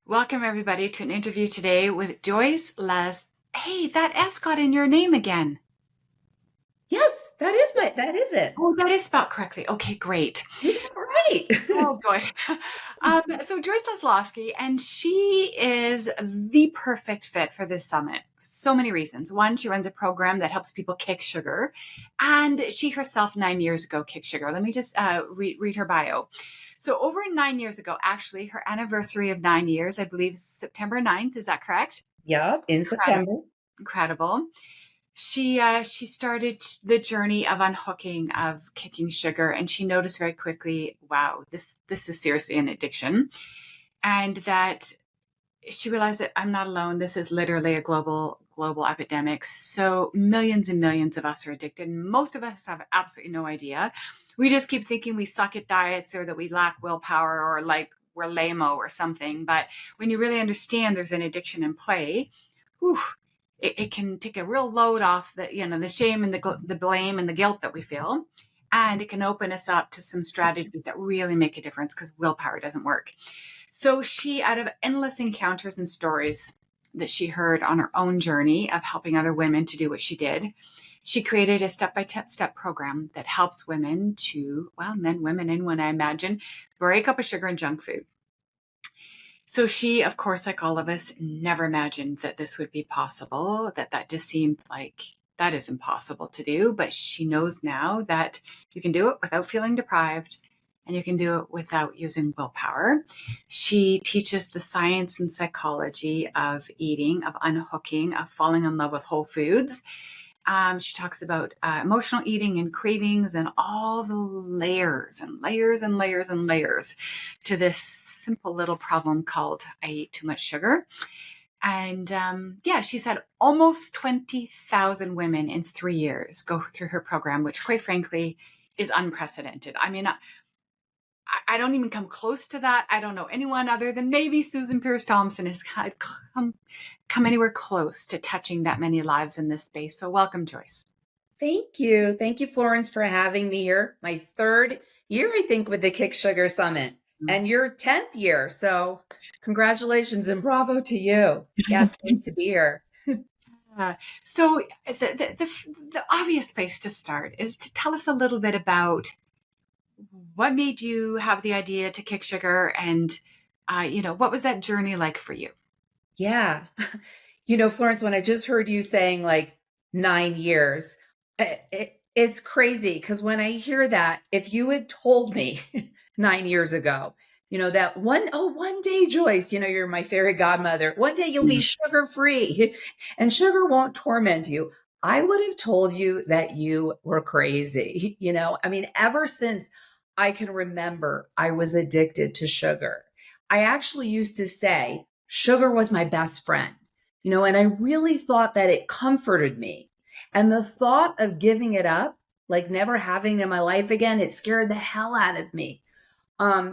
Welcome, everybody, to an interview today with Joyce Les. Hey, that S got in your name again. Yes, that is it. Oh, that is spelled correctly. Okay, great. You got it right. Oh, good. So Joyce Laszloffy, and she is the perfect fit for this summit. So many reasons. One, she runs a program that helps people kick sugar, and she herself 9 years ago kicked sugar. Let me just read her bio. So over 9 years ago, actually, her anniversary of 9 years, I believe, is September 9th. Is that correct? Yep, in Incredible. September. Incredible. She started the journey of unhooking of kicking sugar, and she noticed very quickly, wow, this is seriously an addiction, and that she realized that I'm not alone. This is literally a global epidemic. So millions and millions of us are addicted, and most of us have absolutely no idea. We just keep thinking we suck at diets or that we lack willpower or like we're lame-o or something. But when you really understand there's an addiction in play, whew, it can take a real load off the shame and the blame and the guilt that we feel, and it can open us up to some strategies that really make a difference because willpower doesn't work. So she, out of endless encounters and stories that she heard on her own journey of helping other women to do what she did, she created a step-by-step program that helps women to, well, men, women, anyone, I imagine, break up with sugar and junk food. So she, of course, like all of us, never imagined that this would be possible, that just seemed like that is impossible to do. But she knows now that you can do it without feeling deprived and you can do it without using willpower. She teaches the science and psychology of eating, of unhooking, of falling in love with whole foods. She talks about emotional eating and cravings and all the layers and layers and layers and layers to this simple little problem called I eat too much sugar. And yeah, she's had almost 20,000 women in 3 years go through her program, which quite frankly is unprecedented. I mean, I don't even come close to that. I don't know anyone other than maybe Susan Pierce Thompson has come anywhere close to touching that many lives in this space. So welcome, Joyce. Thank you. Thank you, Florence, for having me here. My third year, I think, with the Kick Sugar Summit, and your 10th year. So, congratulations and bravo to you. Yeah, it's great to be here. Uh, so the obvious place to start is to tell us a little bit about what made you have the idea to kick sugar, and what was that journey like for you? Yeah. Florence, when I just heard you saying like 9 years, it's crazy because when I hear that, if you had told me 9 years ago, that one day, Joyce, you're my fairy godmother. One day you'll be sugar free and sugar won't torment you. I would have told you that you were crazy. I mean, ever since I can remember, I was addicted to sugar. I actually used to say sugar was my best friend, and I really thought that it comforted me. And the thought of giving it up, like never having it in my life again, it scared the hell out of me.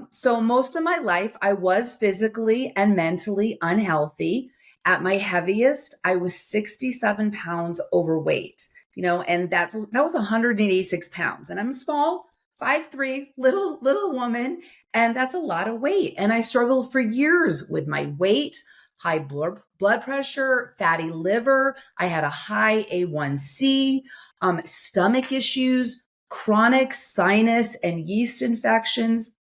So most of my life, I was physically and mentally unhealthy. At my heaviest, I was 67 pounds overweight, and that was 186 pounds. And I'm small, 5'3", little woman, and that's a lot of weight. And I struggled for years with my weight, high blood pressure, fatty liver. I had a high A1C, stomach issues, chronic sinus and yeast infections,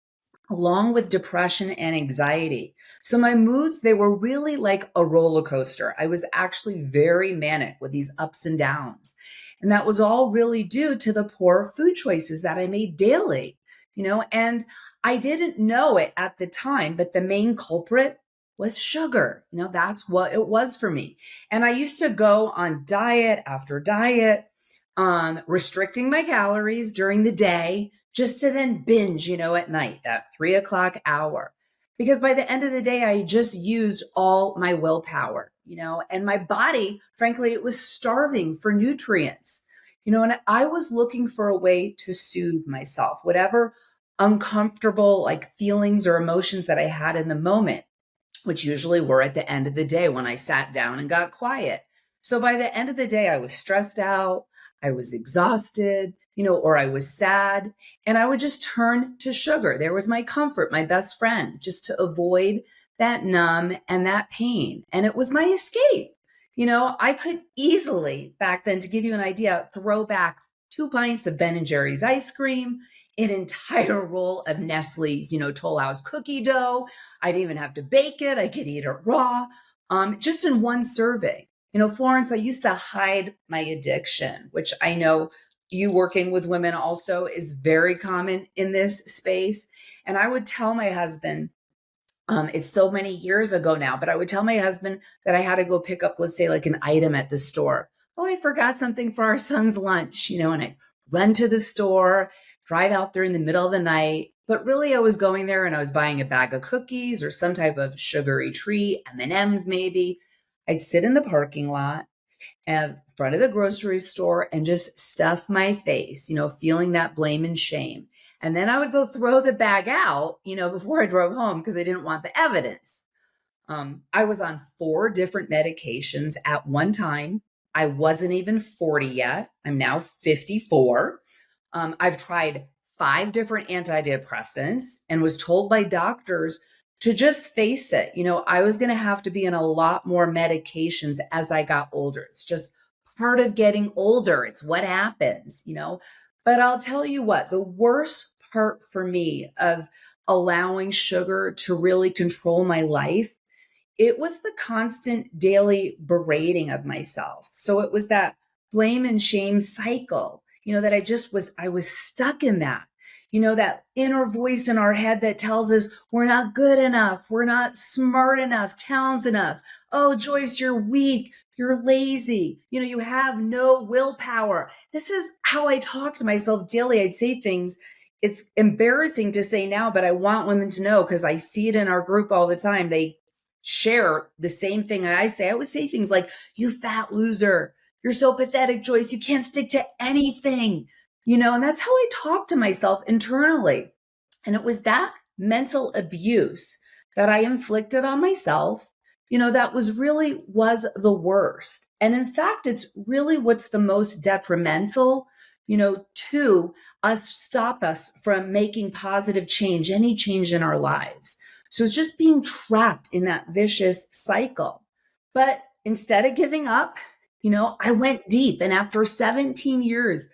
along with depression and anxiety. So my moods, they were really like a roller coaster. I was actually very manic with these ups and downs. And that was all really due to the poor food choices that I made daily, and I didn't know it at the time, but the main culprit was sugar. That's what it was for me. And I used to go on diet after diet, restricting my calories during the day, just to then binge, at night, at 3 o'clock hour. Because by the end of the day, I just used all my willpower, and my body, frankly, it was starving for nutrients, and I was looking for a way to soothe myself, whatever uncomfortable like feelings or emotions that I had in the moment, which usually were at the end of the day when I sat down and got quiet. So by the end of the day, I was stressed out, I was exhausted, or I was sad, and I would just turn to sugar. There was my comfort, my best friend, just to avoid that numb and that pain. And it was my escape. I could easily back then, to give you an idea, throw back 2 pints of Ben and Jerry's ice cream, an entire roll of Nestle's, Toll House cookie dough. I didn't even have to bake it. I could eat it raw, just in one serving. Florence, I used to hide my addiction, which I know you working with women also is very common in this space. And I would tell my husband, it's so many years ago now, but I would tell my husband that I had to go pick up, let's say, like an item at the store. Oh, I forgot something for our son's lunch, and I run to the store, drive out there in the middle of the night. But really, I was going there and I was buying a bag of cookies or some type of sugary treat, M&Ms maybe. I'd sit in the parking lot in front of the grocery store and just stuff my face, feeling that blame and shame. And then I would go throw the bag out, before I drove home because I didn't want the evidence. I was on 4 different medications at one time. I wasn't even 40 yet. I'm now 54. I've tried 5 different antidepressants and was told by doctors to just face it. I was going to have to be on a lot more medications as I got older. It's just part of getting older. It's what happens. But I'll tell you what, the worst part for me of allowing sugar to really control my life, it was the constant daily berating of myself. So it was that blame and shame cycle, that I was stuck in that, that inner voice in our head that tells us we're not good enough. We're not smart enough, talented enough. Oh, Joyce, you're weak. You're lazy. You have no willpower. This is how I talk to myself daily. I'd say things. It's embarrassing to say now, but I want women to know because I see it in our group all the time. They share the same thing that I say. I would say things like, you fat loser. You're so pathetic, Joyce. You can't stick to anything, and that's how I talk to myself internally. And it was that mental abuse that I inflicted on myself, that was the worst. And in fact, it's really what's the most detrimental, to stop us from making positive change, any change in our lives. So it's just being trapped in that vicious cycle. But instead of giving up, I went deep. And after 17 years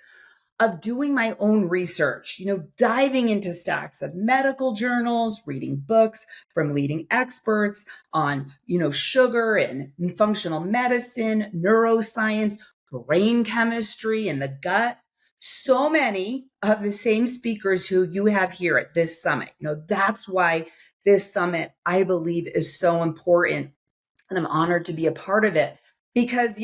of doing my own research, diving into stacks of medical journals, reading books from leading experts on, sugar and functional medicine, neuroscience, brain chemistry, and the gut. So many of the same speakers who you have here at this summit. That's why this summit, I believe, is so important. And I'm honored to be a part of it because,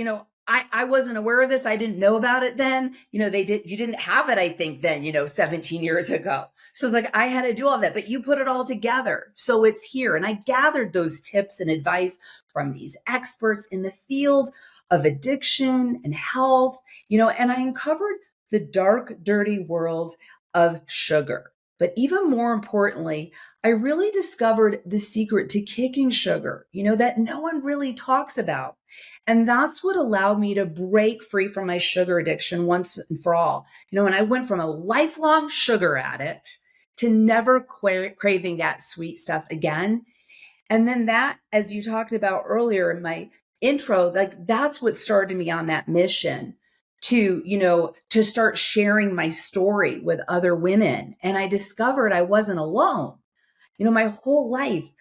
I wasn't aware of this. I didn't know about it then. You didn't have it, I think, then, 17 years ago. So it's like, I had to do all that, but you put it all together. So it's here. And I gathered those tips and advice from these experts in the field of addiction and health, and I uncovered the dark, dirty world of sugar. But even more importantly, I really discovered the secret to kicking sugar, that no one really talks about. And that's what allowed me to break free from my sugar addiction once and for all. And I went from a lifelong sugar addict to never craving that sweet stuff again. And then that, as you talked about earlier in my intro, like that's what started me on that mission to start sharing my story with other women. And I discovered I wasn't alone. My whole life,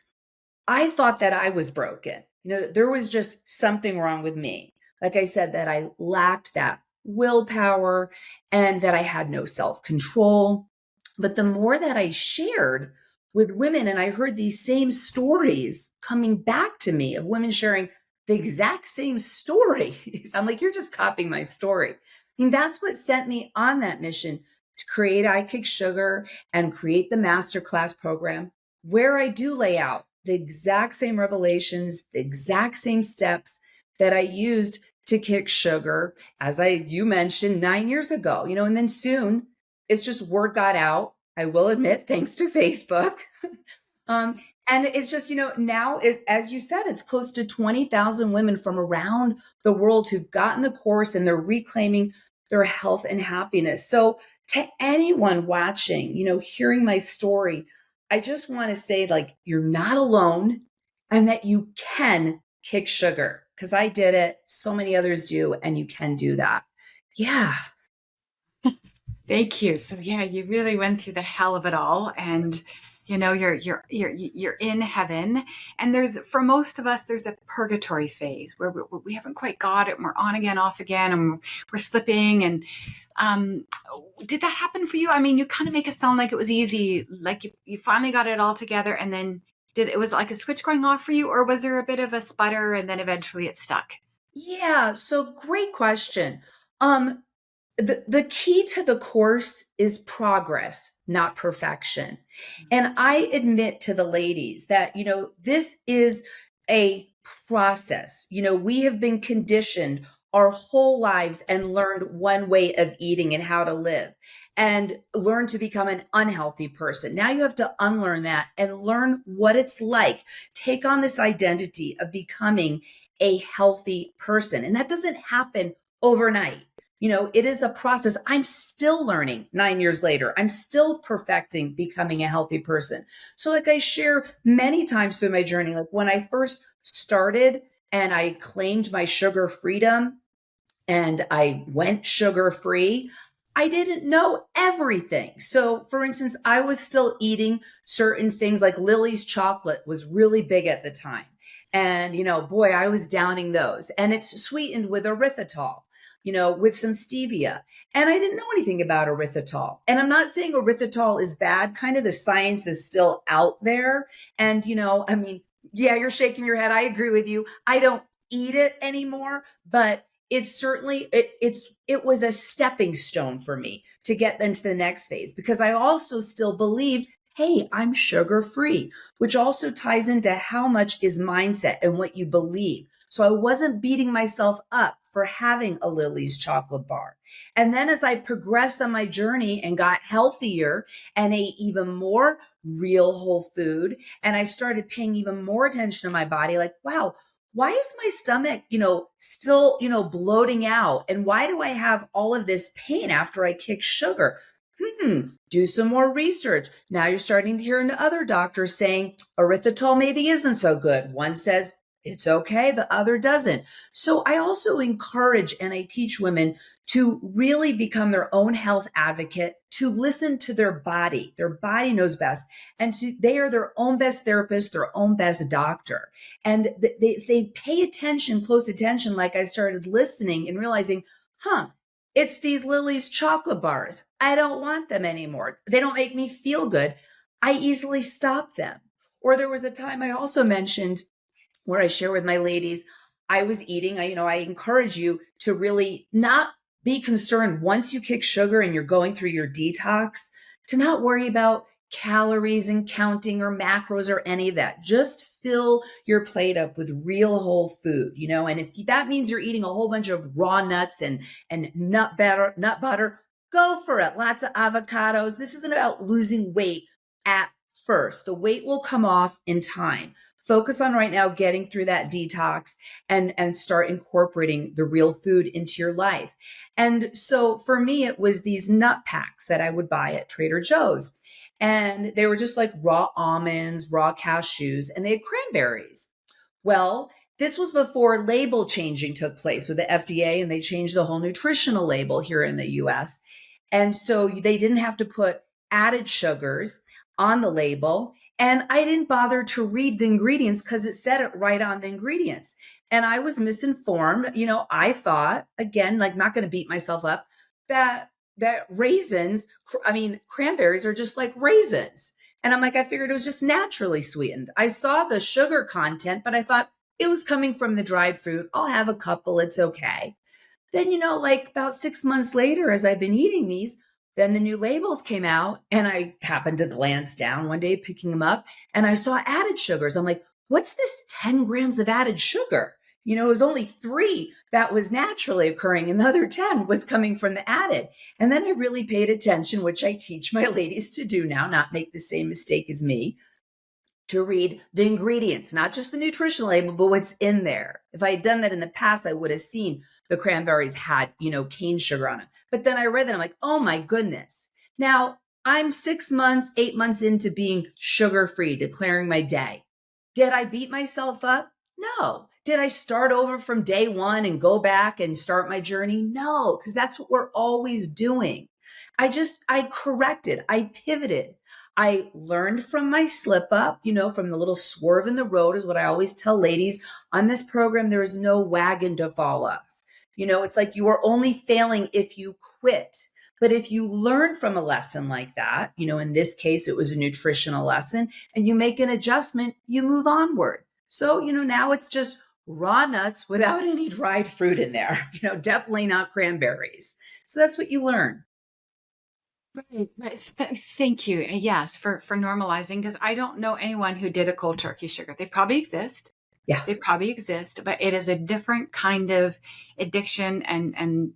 I thought that I was broken. There was just something wrong with me. Like I said, that I lacked that willpower and that I had no self-control. But the more that I shared with women and I heard these same stories coming back to me of women sharing the exact same story, I'm like, you're just copying my story. That's what sent me on that mission to create I Kick Sugar and create the masterclass program where I do lay out the exact same revelations, the exact same steps that I used to kick sugar, as you mentioned 9 years ago, and then soon it's just word got out. I will admit, thanks to Facebook. And it's just, now as you said, it's close to 20,000 women from around the world who've gotten the course and they're reclaiming their health and happiness. So to anyone watching, hearing my story, I just want to say, like, you're not alone. and that you can kick sugar, because I did it. So many others do, and you can do that. Yeah. Thank you. So yeah, you really went through the hell of it all, and you're in heaven. And there's, for most of us, there's a purgatory phase where we haven't quite got it, and we're on again, off again, and we're slipping. And um, did that happen for you? I mean, you kind of make it sound like it was easy, like you finally got it all together, and then did it was like a switch going off for you, or was there a bit of a sputter and then eventually it stuck? Yeah. So great question. Um, the key to the course is progress, not perfection. And I admit to the ladies that, this is a process. We have been conditioned our whole lives and learned one way of eating and how to live and learn to become an unhealthy person. Now you have to unlearn that and learn what it's like. Take on this identity of becoming a healthy person. And that doesn't happen overnight. It is a process. I'm still learning 9 years later. I'm still perfecting becoming a healthy person. So, like I share many times through my journey, like when I first started and I claimed my sugar freedom and I went sugar free, I didn't know everything. So, for instance, I was still eating certain things like Lily's chocolate was really big at the time. And, boy, I was downing those. And it's sweetened with erythritol, with some stevia. And I didn't know anything about erythritol. And I'm not saying erythritol is bad. Kind of the science is still out there. And, I mean, yeah, you're shaking your head. I agree with you. I don't eat it anymore, but it's certainly it was a stepping stone for me to get into the next phase, because I also still believed, hey, I'm sugar free, which also ties into how much is mindset and what you believe. So I wasn't beating myself up for having a Lily's chocolate bar. And then as I progressed on my journey and got healthier and ate even more real whole food, and I started paying even more attention to my body, like, wow, why is my stomach, still, bloating out? And why do I have all of this pain after I kick sugar? Do some more research. Now you're starting to hear other doctors saying erythritol maybe isn't so good. One says it's okay, the other doesn't. So I also encourage and I teach women to really become their own health advocate, to listen to their body. Their body knows best. And they are their own best therapist, their own best doctor. And they pay attention, close attention, like I started listening and realizing, it's these Lily's chocolate bars. I don't want them anymore. They don't make me feel good. I easily stop them. Or there was a time I also mentioned where I share with my ladies, I was eating, I encourage you to really not be concerned once you kick sugar and you're going through your detox, to not worry about calories and counting or macros or any of that. Just fill your plate up with real whole food, and if that means you're eating a whole bunch of raw nuts and nut butter, go for it. Lots of avocados. This isn't about losing weight at first. The weight will come off in time. Focus on right now getting through that detox and start incorporating the real food into your life. And so for me, it was these nut packs that I would buy at Trader Joe's. And they were just like raw almonds, raw cashews, and they had cranberries. Well, this was before label changing took place with the FDA, and they changed the whole nutritional label here in the US. And so they didn't have to put added sugars on the label. And I didn't bother to read the ingredients because it said it right on the ingredients. And I was misinformed. I thought, again, like, not going to beat myself up, that raisins, cranberries are just like raisins. And I'm like, I figured it was just naturally sweetened. I saw the sugar content, but I thought it was coming from the dried fruit. I'll have a couple. It's okay. Then, like about 6 months later, as I've been eating these, then the new labels came out and I happened to glance down one day picking them up and I saw added sugars. I'm like, what's this 10 grams of added sugar? It was only 3 that was naturally occurring and the other 10 was coming from the added. And then I really paid attention, which I teach my ladies to do now, not make the same mistake as me, to read the ingredients, not just the nutritional label, but what's in there. If I had done that in the past, I would have seen the cranberries had, cane sugar on it. But then I read that, I'm like, oh my goodness. Now I'm 6 months, 8 months into being sugar-free, declaring my day. Did I beat myself up? No. Did I start over from day one and go back and start my journey? No, because that's what we're always doing. I corrected, I pivoted. I learned from my slip up, from the little swerve in the road, is what I always tell ladies on this program. There is no wagon to fall off. It's like you are only failing if you quit. But if you learn from a lesson like that, in this case, it was a nutritional lesson, and you make an adjustment, you move onward. So, now it's just raw nuts without any dried fruit in there, definitely not cranberries. So that's what you learn. Right, right. Thank you. And yes, for normalizing, because I don't know anyone who did a cold turkey sugar. They probably exist. They Yes. probably exist, but it is a different kind of addiction and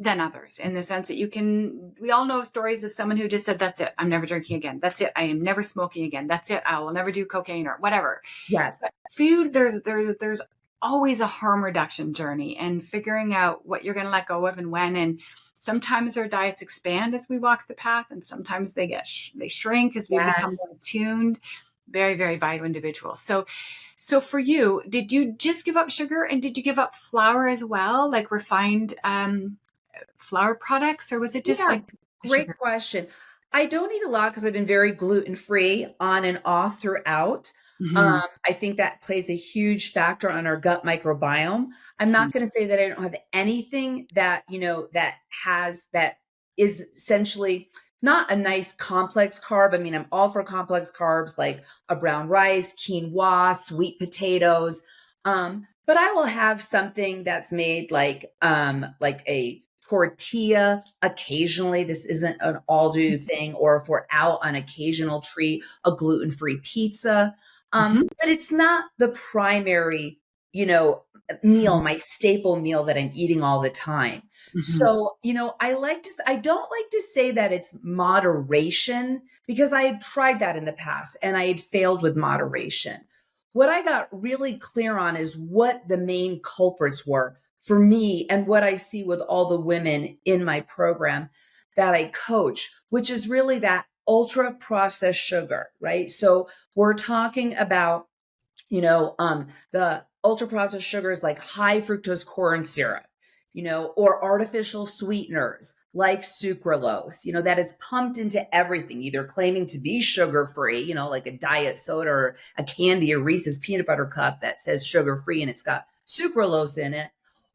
than others, in the sense that we all know stories of someone who just said, that's it, I'm never drinking again. That's it, I am never smoking again. That's it, I will never do cocaine or whatever. But Yes. food, there's always a harm reduction journey, and figuring out what you're going to let go of and when. And sometimes our diets expand as we walk the path, and sometimes they shrink as we become Yes. more attuned. Very, very bio individual. So for you, did you just give up sugar, and did you give up flour as well, like refined flour products, or was it just Yeah, like the great sugar? question. I don't eat a lot because I've been very gluten free on and off throughout. Hmm. I think that plays a huge factor on our gut microbiome. I'm not going to say that I don't have anything that, that is essentially not a nice complex carb. I mean, I'm all for complex carbs like a brown rice, quinoa, sweet potatoes. But I will have something that's made like a tortilla occasionally. This isn't an all do thing. Or if we're out on occasional treat, a gluten-free pizza. Hmm. But it's not the primary, meal, my staple meal that I'm eating all the time. Hmm. So, I don't like to say that it's moderation, because I had tried that in the past and I had failed with moderation. What I got really clear on is what the main culprits were for me and what I see with all the women in my program that I coach, which is really that ultra processed sugar, right? So we're talking about, the ultra processed sugars like high fructose corn syrup, or artificial sweeteners like sucralose, that is pumped into everything, either claiming to be sugar free, like a diet soda or a candy or Reese's peanut butter cup that says sugar free and it's got sucralose in it,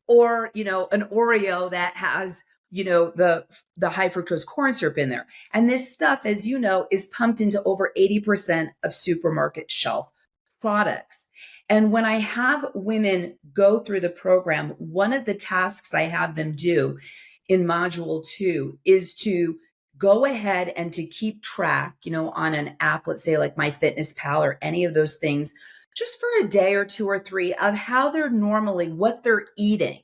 or, an Oreo that has, the high fructose corn syrup in there. And this stuff, as you know, is pumped into over 80% of supermarket shelf products. And when I have women go through the program, one of the tasks I have them do in module 2 is to go ahead and to keep track, on an app, let's say like MyFitnessPal or any of those things, just for a day or two or three, of how they're normally, what they're eating.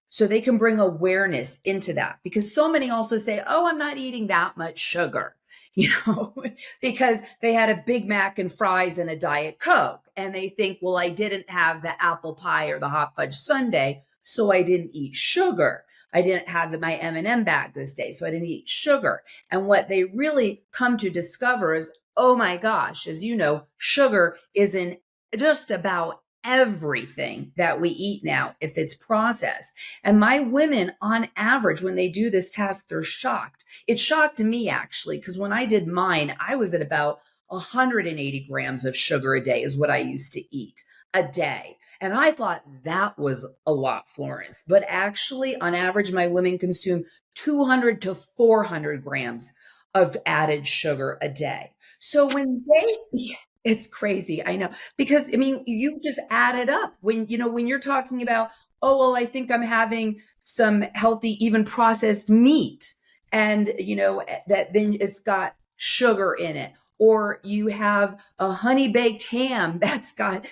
So they can bring awareness into that, because so many also say, oh, I'm not eating that much sugar, you know, because they had a Big Mac and fries and a Diet Coke. And they think, well, I didn't have the apple pie or the hot fudge sundae, so I didn't eat sugar. I didn't have my M&M bag this day, so I didn't eat sugar. And what they really come to discover is, oh my gosh, as you know, sugar is in just about everything that we eat now if it's processed. And my women, on average, when they do this task, they're shocked. It shocked me, actually, because when I did mine, I was at about 180 grams of sugar a day is what I used to eat a day. And I thought that was a lot, Florence. But actually, on average, my women consume 200 to 400 grams of added sugar a day. So when they, it's crazy, I know, because I mean, you just add it up when you're talking about, oh, well, I think I'm having some healthy, even processed meat, and that then it's got sugar in it, or you have a honey baked ham that's got,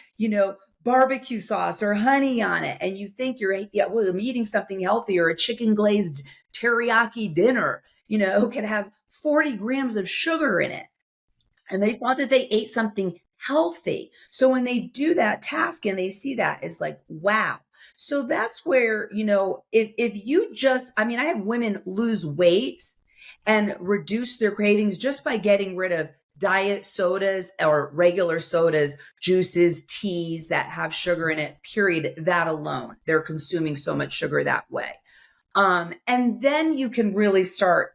barbecue sauce or honey on it, and you think you're, yeah, well, I'm eating something healthy, or a chicken glazed teriyaki dinner, can have 40 grams of sugar in it. And they thought that they ate something healthy. So when they do that task and they see that, it's like, wow. So that's where, if you just, I mean, I have women lose weight and reduce their cravings just by getting rid of diet sodas or regular sodas, juices, teas that have sugar in it, period, that alone. They're consuming so much sugar that way. And then you can really start,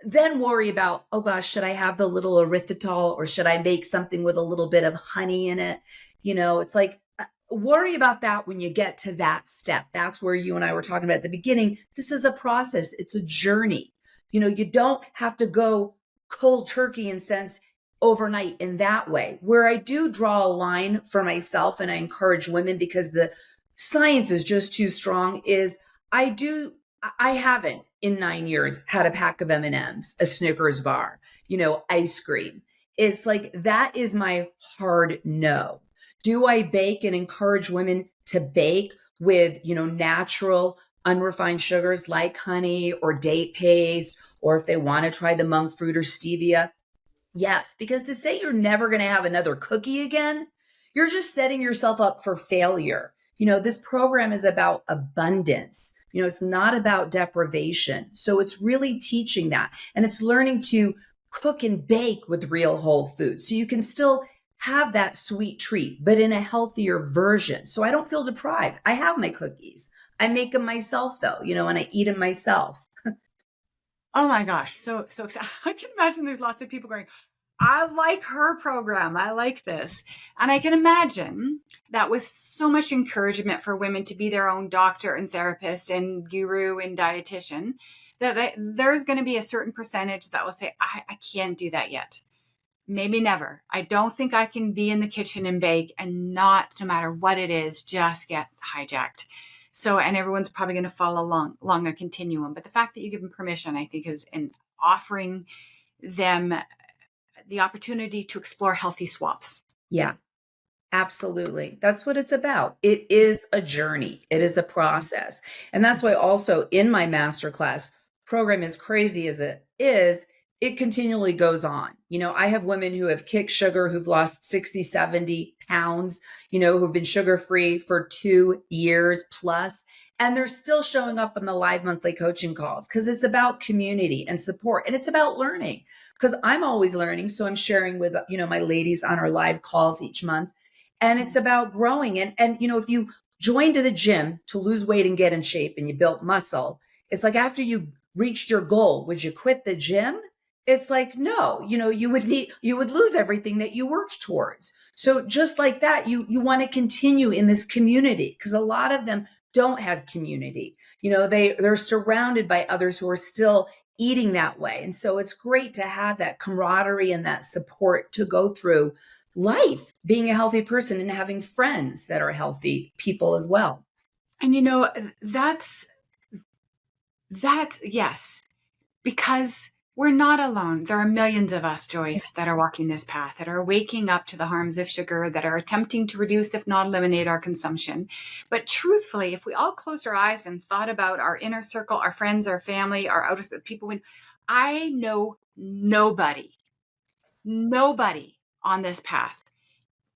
then worry about, oh gosh, should I have the little erythritol or should I make something with a little bit of honey in it? It's like, worry about that when you get to that step. That's where you and I were talking about at the beginning. This is a process. It's a journey. You don't have to go cold turkey in sense overnight in that way. Where I do draw a line for myself and I encourage women because the science is just too strong is I haven't in 9 years had a pack of M&Ms, a Snickers bar, ice cream. It's like, that is my hard no. Do I bake and encourage women to bake with, natural unrefined sugars like honey or date paste, or if they want to try the monk fruit or stevia? Yes, because to say you're never going to have another cookie again, you're just setting yourself up for failure. This program is about abundance. It's not about deprivation. So it's really teaching that. And it's learning to cook and bake with real whole foods. So you can still have that sweet treat, but in a healthier version. So I don't feel deprived. I have my cookies. I make them myself though, and I eat them myself. Oh my gosh. So excited. I can imagine there's lots of people going, I like her program. I like this. And I can imagine that with so much encouragement for women to be their own doctor and therapist and guru and dietitian, that there's going to be a certain percentage that will say, I can't do that yet. Maybe never. I don't think I can be in the kitchen and bake and not, no matter what it is, just get hijacked. So, and everyone's probably going to follow along a continuum. But the fact that you give them permission, I think, is in offering them the opportunity to explore healthy swaps. Yeah, absolutely. That's what it's about. It is a journey. It is a process. And that's why also in my masterclass program, as crazy as it is, it continually goes on. I have women who have kicked sugar, who've lost 60, 70 pounds, who've been sugar-free for 2 years plus, and they're still showing up on the live monthly coaching calls because it's about community and support. And it's about learning because I'm always learning. So I'm sharing with, my ladies on our live calls each month. And it's about growing. And if you joined to the gym to lose weight and get in shape and you built muscle, it's like after you reached your goal, would you quit the gym? It's like, no, you would lose everything that you worked towards. So just like that, you want to continue in this community because a lot of them don't have community. They're surrounded by others who are still eating that way. And so it's great to have that camaraderie and that support to go through life, being a healthy person and having friends that are healthy people as well. And that's yes, because we're not alone. There are millions of us, Joyce, that are walking this path, that are waking up to the harms of sugar, that are attempting to reduce, if not eliminate, our consumption. But truthfully, if we all closed our eyes and thought about our inner circle, our friends, our family, our outer people, I know nobody on this path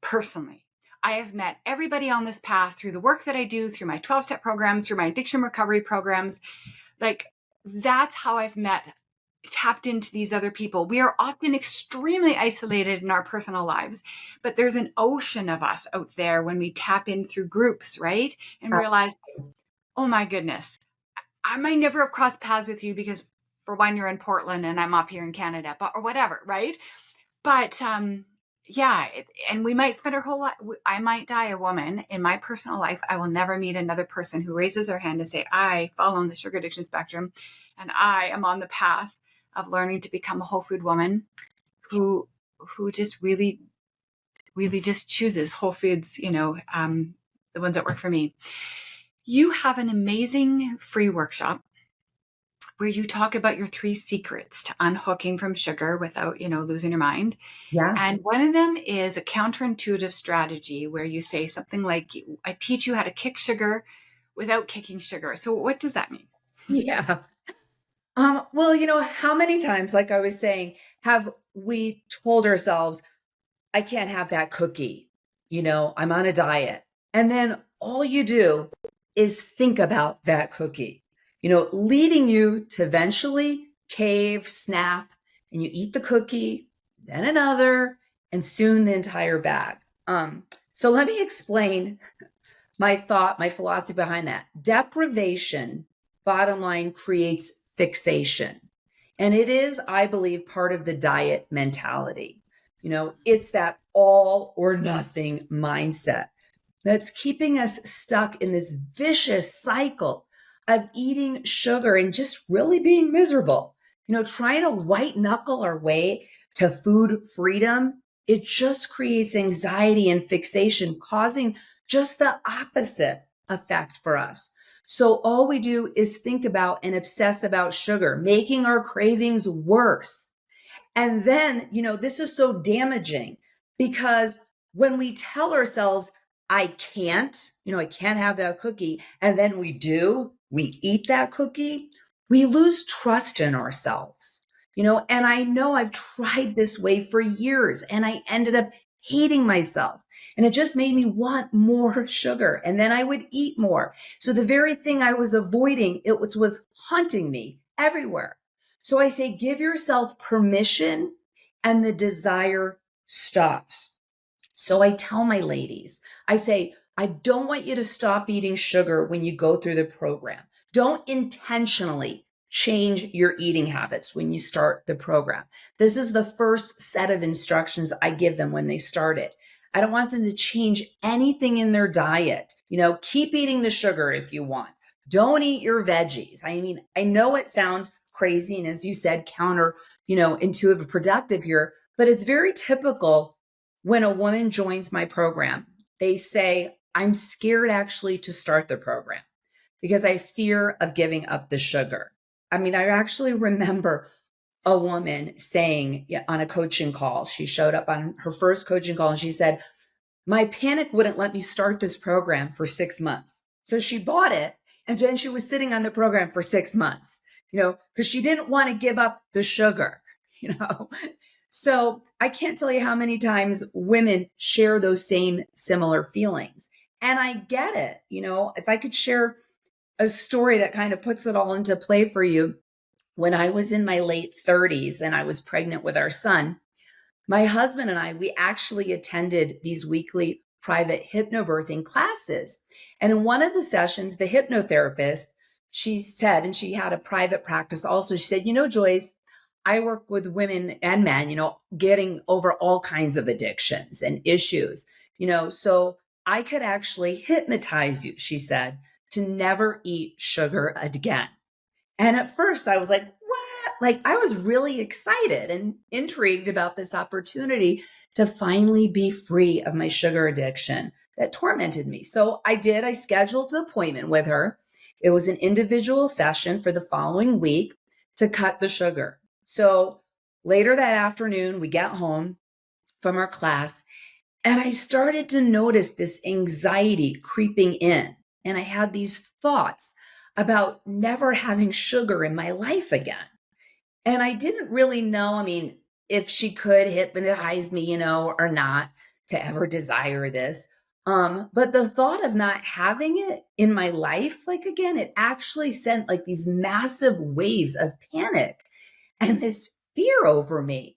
personally. I have met everybody on this path through the work that I do, through my 12-step programs, through my addiction recovery programs. Like, that's how I've tapped into these other people. We are often extremely isolated in our personal lives, but there's an ocean of us out there when we tap in through groups, right? And realize, oh my goodness, I might never have crossed paths with you because for one, you're in Portland and I'm up here in Canada, or whatever, right? But yeah, and we might spend our whole life, I might die a woman in my personal life. I will never meet another person who raises their hand and say, I fall on the sugar addiction spectrum and I am on the path of learning to become a whole food woman who just really just chooses whole foods, the ones that work for me. You have an amazing free workshop where you talk about your 3 secrets to unhooking from sugar without, losing your mind. Yeah. And one of them is a counterintuitive strategy where you say something like, I teach you how to kick sugar without kicking sugar. So what does that mean? Yeah. Well, how many times, like I was saying, have we told ourselves, I can't have that cookie, I'm on a diet. And then all you do is think about that cookie, leading you to eventually cave, snap, and you eat the cookie, then another, and soon the entire bag. So let me explain my philosophy behind that. Deprivation, bottom line, creates fixation. And it is, I believe, part of the diet mentality. It's that all or nothing mindset that's keeping us stuck in this vicious cycle of eating sugar and just really being miserable. Trying to white knuckle our way to food freedom, it just creates anxiety and fixation, causing just the opposite effect for us. So all we do is think about and obsess about sugar, making our cravings worse. And then, this is so damaging because when we tell ourselves, I can't have that cookie, and then we eat that cookie, we lose trust in ourselves, and I know I've tried this way for years and I ended up hating myself. And it just made me want more sugar. And then I would eat more. So the very thing I was avoiding, was haunting me everywhere. So I say, give yourself permission and the desire stops. So I tell my ladies, I say, I don't want you to stop eating sugar when you go through the program. Don't intentionally change your eating habits when you start the program. This is the first set of instructions I give them when they start it. I don't want them to change anything in their diet. Keep eating the sugar if you want. Don't eat your veggies. I mean, I know it sounds crazy and, as you said, counter, intuitive productive here, but it's very typical. When a woman joins my program, they say, I'm scared actually to start the program because I fear of giving up the sugar. I mean, I actually remember a woman saying on a coaching call, she showed up on her first coaching call and she said, my panic wouldn't let me start this program for 6 months. So she bought it and then she was sitting on the program for 6 months, because she didn't want to give up the sugar, So I can't tell you how many times women share those same similar feelings. And I get it. If I could share a story that kind of puts it all into play for you. When I was in my late 30s and I was pregnant with our son, my husband and we actually attended these weekly private hypnobirthing classes. And in one of the sessions, the hypnotherapist, she said, and she had a private practice also, she said, Joyce, I work with women and men, getting over all kinds of addictions and issues, so I could actually hypnotize you, she said, to never eat sugar again. And at first I was like, what? Like, I was really excited and intrigued about this opportunity to finally be free of my sugar addiction that tormented me. So I scheduled the appointment with her. It was an individual session for the following week to cut the sugar. So later that afternoon, we get home from our class and I started to notice this anxiety creeping in. And I had these thoughts about never having sugar in my life again. And I didn't really know, if she could hypnotize me, or not, to ever desire this. But the thought of not having it in my life, like, again, it actually sent like these massive waves of panic and this fear over me.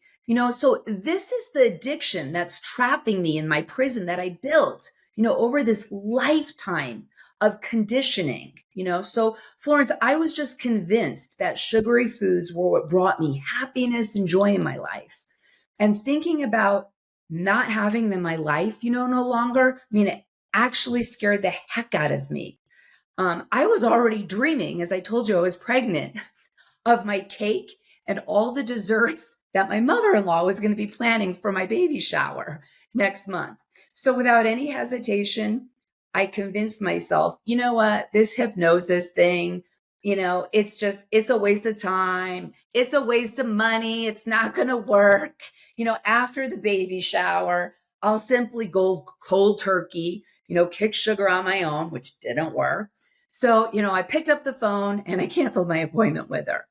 So this is the addiction that's trapping me in my prison that I built, over this lifetime of conditioning. So Florence, I was just convinced that sugary foods were what brought me happiness and joy in my life. And thinking about not having them in my life, no longer, it actually scared the heck out of me. I was already dreaming, as I told you, I was pregnant, of my cake and all the desserts that my mother-in-law was going to be planning for my baby shower next month. So without any hesitation, I convinced myself, you know what, this hypnosis thing, it's a waste of time. It's a waste of money. It's not going to work. After the baby shower, I'll simply go cold turkey, kick sugar on my own, which didn't work. So, I picked up the phone and I canceled my appointment with her.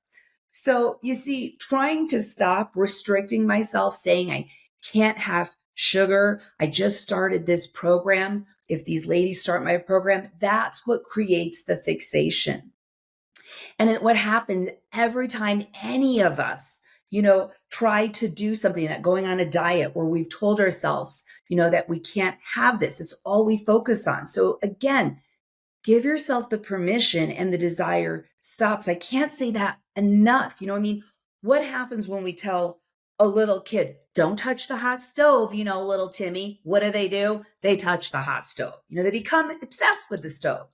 So you see, trying to stop restricting myself, saying I can't have sugar. I just started this program. If these ladies start my program, that's what creates the fixation. And what happens every time any of us, try to do something, that going on a diet where we've told ourselves, that we can't have this. It's all we focus on. So again, give yourself the permission and the desire stops. I can't say that enough. What happens when we tell a little kid, don't touch the hot stove, little Timmy? What do? They touch the hot stove. They become obsessed with the stove.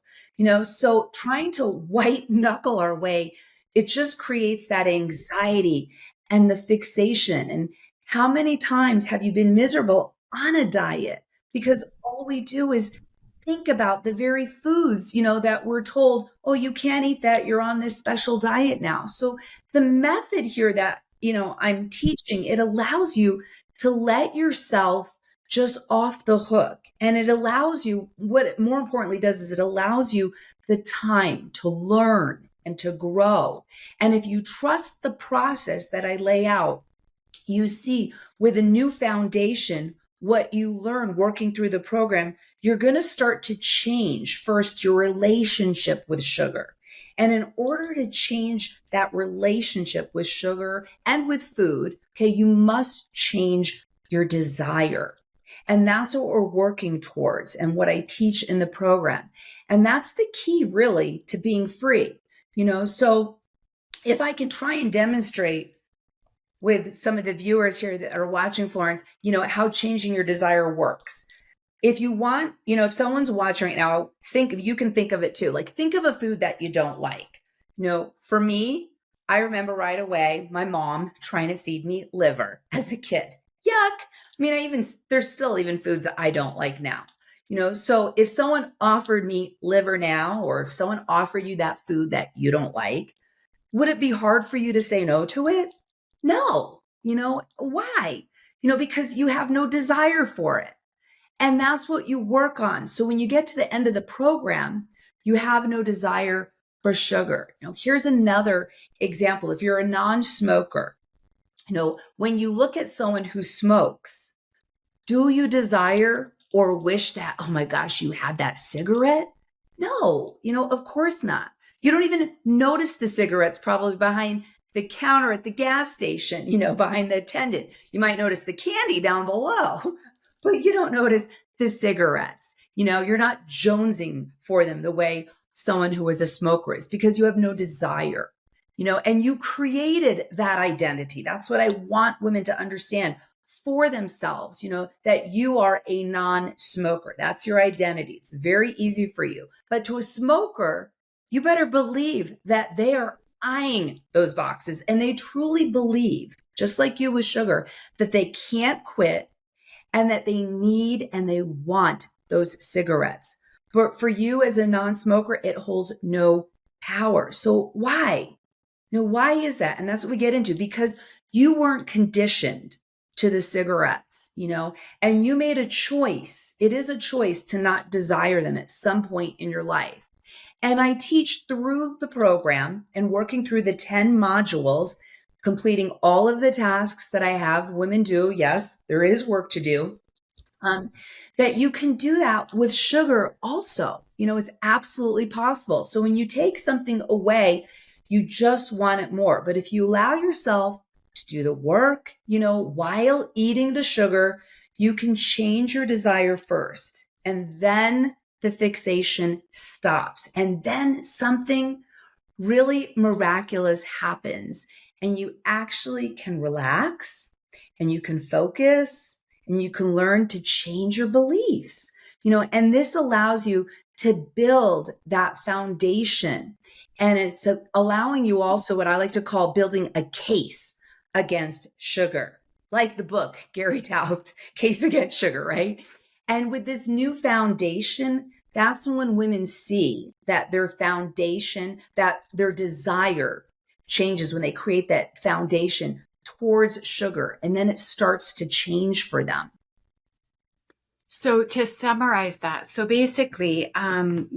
So trying to white knuckle our way, it just creates that anxiety and the fixation. And how many times have you been miserable on a diet? Because all we do is think about the very foods, that we're told, oh, you can't eat that. You're on this special diet now. So the method here that, I'm teaching, it allows you to let yourself just off the hook. And it allows you, what it more importantly does is it allows you the time to learn and to grow. And if you trust the process that I lay out, you see with a new foundation, what you learn working through the program, you're going to start to change first your relationship with sugar. And in order to change that relationship with sugar and with food, okay, you must change your desire. And that's what we're working towards and what I teach in the program. And that's the key really to being free, so if I can try and demonstrate with some of the viewers here that are watching, Florence, how changing your desire works. If you want, if someone's watching right now, you can think of it too. Like think of a food that you don't like. For me, I remember right away, my mom trying to feed me liver as a kid. Yuck. There's still even foods that I don't like now. So if someone offered me liver now, or if someone offered you that food that you don't like, would it be hard for you to say no to it? No. Why? Because you have no desire for it. And that's what you work on. So when you get to the end of the program, you have no desire for sugar. Here's another example. If you're a non-smoker, when you look at someone who smokes, do you desire or wish that, oh my gosh, you had that cigarette? No, of course not. You don't even notice the cigarettes probably behind the counter at the gas station, behind the attendant. You might notice the candy down below, but you don't notice the cigarettes. You're not jonesing for them the way someone who is a smoker is, because you have no desire, and you created that identity. That's what I want women to understand for themselves, that you are a non-smoker. That's your identity. It's very easy for you. But to a smoker, you better believe that they are eyeing those boxes and they truly believe, just like you with sugar, that they can't quit and that they need and they want those cigarettes. But for you as a non-smoker, it holds no power. So why? Why is that? And that's what we get into, because you weren't conditioned to the cigarettes, and you made a choice. It is a choice to not desire them at some point in your life. And I teach through the program and working through the 10 modules, completing all of the tasks that I have women do. Yes, there is work to do. That you can do that with sugar also. It's absolutely possible. So when you take something away, you just want it more. But if you allow yourself to do the work, while eating the sugar, you can change your desire first. And then the fixation stops. And then something really miraculous happens. And you actually can relax and you can focus and you can learn to change your beliefs, and this allows you to build that foundation. And it's allowing you also what I like to call building a case against sugar, like the book, Gary Taubes' Case Against Sugar, right? And with this new foundation, that's when women see that their foundation, that their desire changes when they create that foundation towards sugar. And then it starts to change for them. So to summarize that, so basically,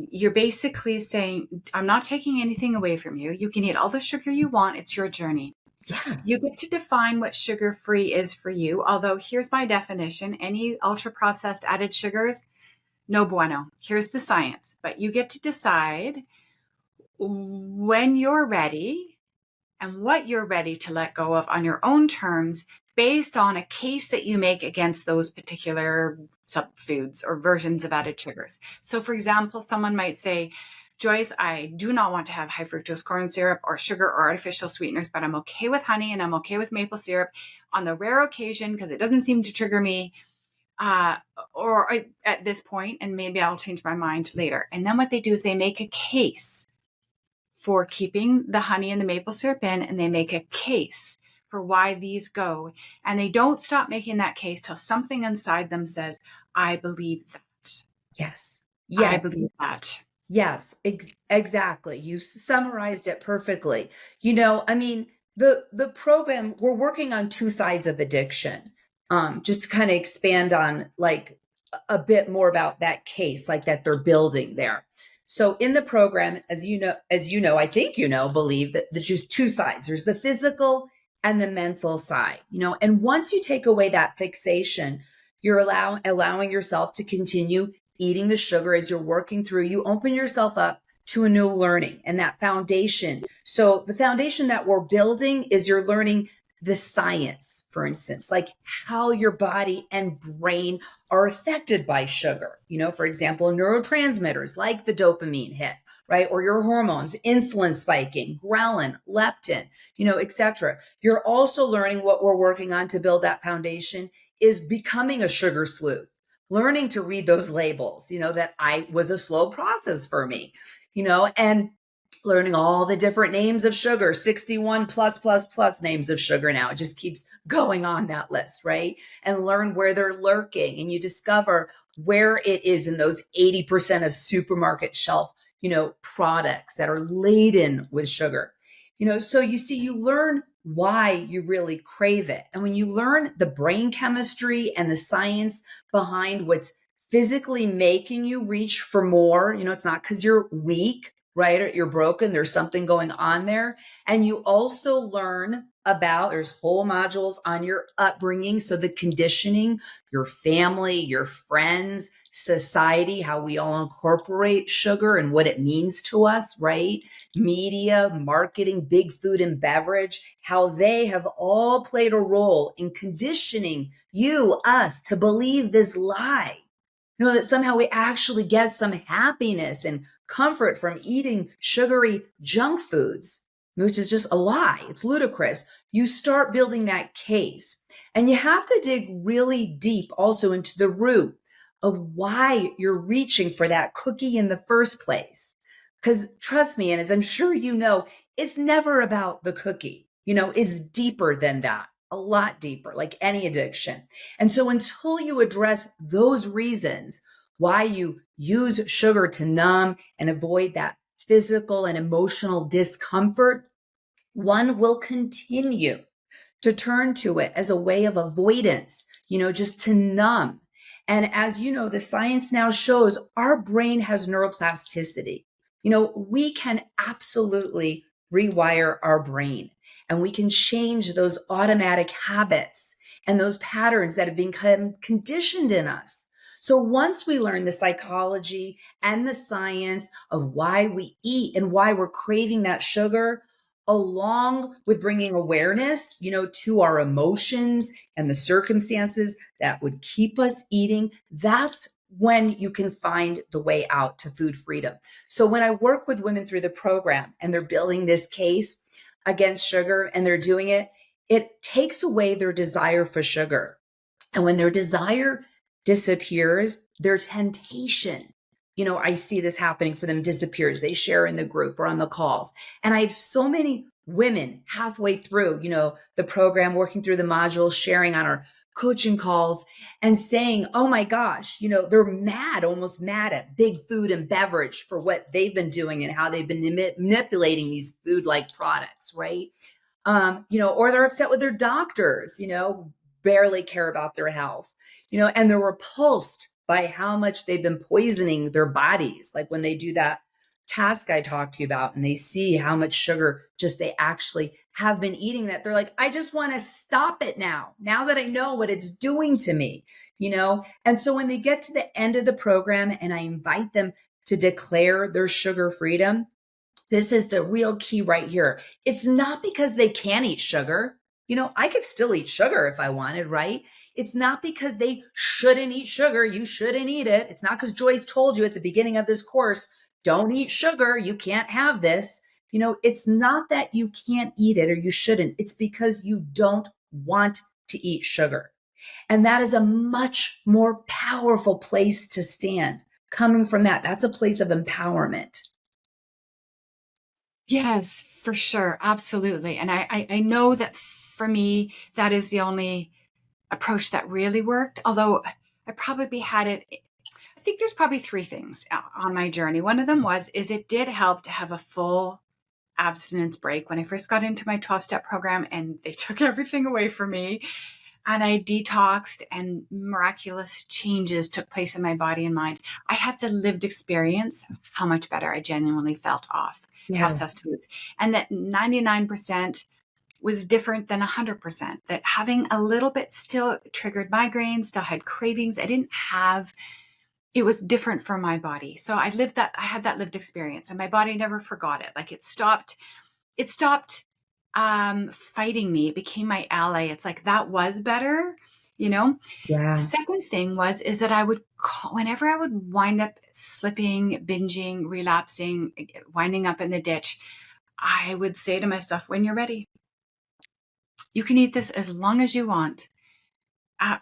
you're basically saying, I'm not taking anything away from you. You can eat all the sugar you want. It's your journey. Yeah. You get to define what sugar-free is for you. Although here's my definition. Any ultra-processed added sugars, no bueno. Here's the science. But you get to decide when you're ready and what you're ready to let go of on your own terms based on a case that you make against those particular subfoods or versions of added sugars. So, for example, someone might say, Joyce, I do not want to have high fructose corn syrup or sugar or artificial sweeteners, but I'm okay with honey and I'm okay with maple syrup on the rare occasion because it doesn't seem to trigger me uh, or at this point, and maybe I'll change my mind later. And then what they do is they make a case for keeping the honey and the maple syrup in, and they make a case for why these go. And they don't stop making that case till something inside them says, I believe that. Yes. I Yes. believe that. Yes, exactly. You summarized it perfectly. I mean, the program, we're working on two sides of addiction. Just to kind of expand on like a bit more about that case, like that they're building there. So in the program, as you know, I think believe that there's just two sides. There's the physical and the mental side, and once you take away that fixation, you're allowing yourself to continue eating the sugar as you're working through. You open yourself up to a new learning and that foundation. So the foundation that we're building is you're learning the science, for instance, like how your body and brain are affected by sugar. For example, neurotransmitters like the dopamine hit, right? Or your hormones, insulin spiking, ghrelin, leptin, etc. You're also learning what we're working on to build that foundation is becoming a sugar sleuth, learning to read those labels, that I was a slow process for me, and learning all the different names of sugar, 61 plus names of sugar now. It just keeps going on that list, right? And learn where they're lurking. And you discover where it is in those 80% of supermarket shelf, products that are laden with sugar. So you see, you learn why you really crave it. And when you learn the brain chemistry and the science behind what's physically making you reach for more, it's not because you're weak, right? Or you're broken. There's something going on there. And you also learn about, there's whole modules on your upbringing. So the conditioning, your family, your friends, society, how we all incorporate sugar and what it means to us, right? Media, marketing, big food and beverage, how they have all played a role in conditioning us to believe this lie. That somehow we actually get some happiness and comfort from eating sugary junk foods, which is just a lie. It's ludicrous. You start building that case, and you have to dig really deep also into the root of why you're reaching for that cookie in the first place. Because trust me, and as I'm sure it's never about the cookie. It's deeper than that, a lot deeper, like any addiction. And so until you address those reasons why you use sugar to numb and avoid that physical and emotional discomfort, one will continue to turn to it as a way of avoidance, just to numb. And as the science now shows our brain has neuroplasticity. We can absolutely rewire our brain, and we can change those automatic habits and those patterns that have become conditioned in us. So once we learn the psychology and the science of why we eat and why we're craving that sugar, along with bringing awareness, to our emotions and the circumstances that would keep us eating, that's when you can find the way out to food freedom. So when I work with women through the program and they're building this case against sugar and they're doing it, it takes away their desire for sugar. And when their desire disappears, their temptation, I see this happening for them, disappears. They share in the group or on the calls. And I have so many women halfway through, the program, working through the modules, sharing on our coaching calls and saying, oh my gosh, they're mad, almost mad at big food and beverage for what they've been doing and how they've been manipulating these food-like products, right? Or they're upset with their doctors, barely care about their health, and they're repulsed by how much they've been poisoning their bodies. Like when they do that task I talked to you about and they see how much sugar just they actually have been eating, that they're like, I just want to stop it now that I know what it's doing to me, And so when they get to the end of the program and I invite them to declare their sugar freedom, This is the real key right here. It's not because they can't eat sugar. I could still eat sugar if I wanted, right? It's not because they shouldn't eat sugar. You shouldn't eat it. It's not because Joyce told you at the beginning of this course, don't eat sugar. You can't have this. It's not that you can't eat it or you shouldn't. It's because you don't want to eat sugar. And that is a much more powerful place to stand. Coming from that, that's a place of empowerment. Yes, for sure. Absolutely. And I know that for me, that is the only approach that really worked. Although I probably had it, I think there's probably three things on my journey. One of them is it did help to have a full abstinence break when I first got into my 12-step program and they took everything away from me and I detoxed and miraculous changes took place in my body and mind. I had the lived experience of how much better I genuinely felt off Yeah. processed foods, and that 99% was different than 100%, that having a little bit still triggered migraines, still had cravings. It was different for my body. So I had that lived experience and my body never forgot it. Like it stopped fighting me. It became my ally. It's like, that was better, you know? The Yeah. second thing is that I would call, whenever I would wind up slipping, binging, relapsing, winding up in the ditch, I would say to myself, when you're ready, you can eat this as long as you want.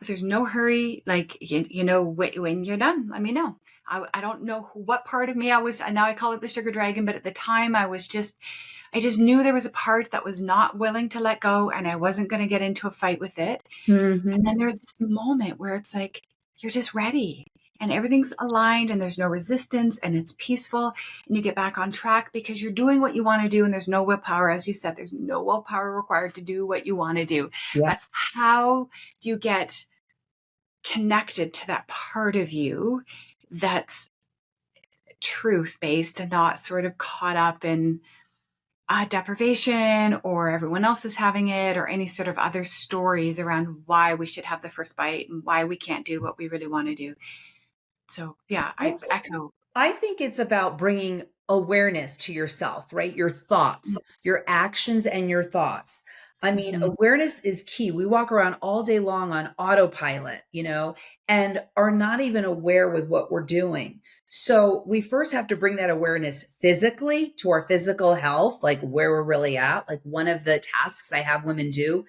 There's no hurry. Like, when you're done, let me know. I don't know what part of me now I call it the sugar dragon, but at the time I just knew there was a part that was not willing to let go and I wasn't going to get into a fight with it. And Mm-hmm. then there's this moment where it's like, you're just ready and everything's aligned and there's no resistance and it's peaceful and you get back on track because you're doing what you want to do. And there's no willpower. As you said, there's no willpower required to do what you want to do. Yeah. But how do you get connected to that part of you that's truth based and not sort of caught up in deprivation or everyone else is having it or any sort of other stories around why we should have the first bite and why we can't do what we really want to do. So yeah, I I think echo. I think it's about bringing awareness to yourself, right? Your thoughts, your actions, and your thoughts. I mean, Mhm. awareness is key. We walk around all day long on autopilot, and are not even aware with what we're doing. So we first have to bring that awareness physically to our physical health, like where we're really at. Like one of the tasks I have women do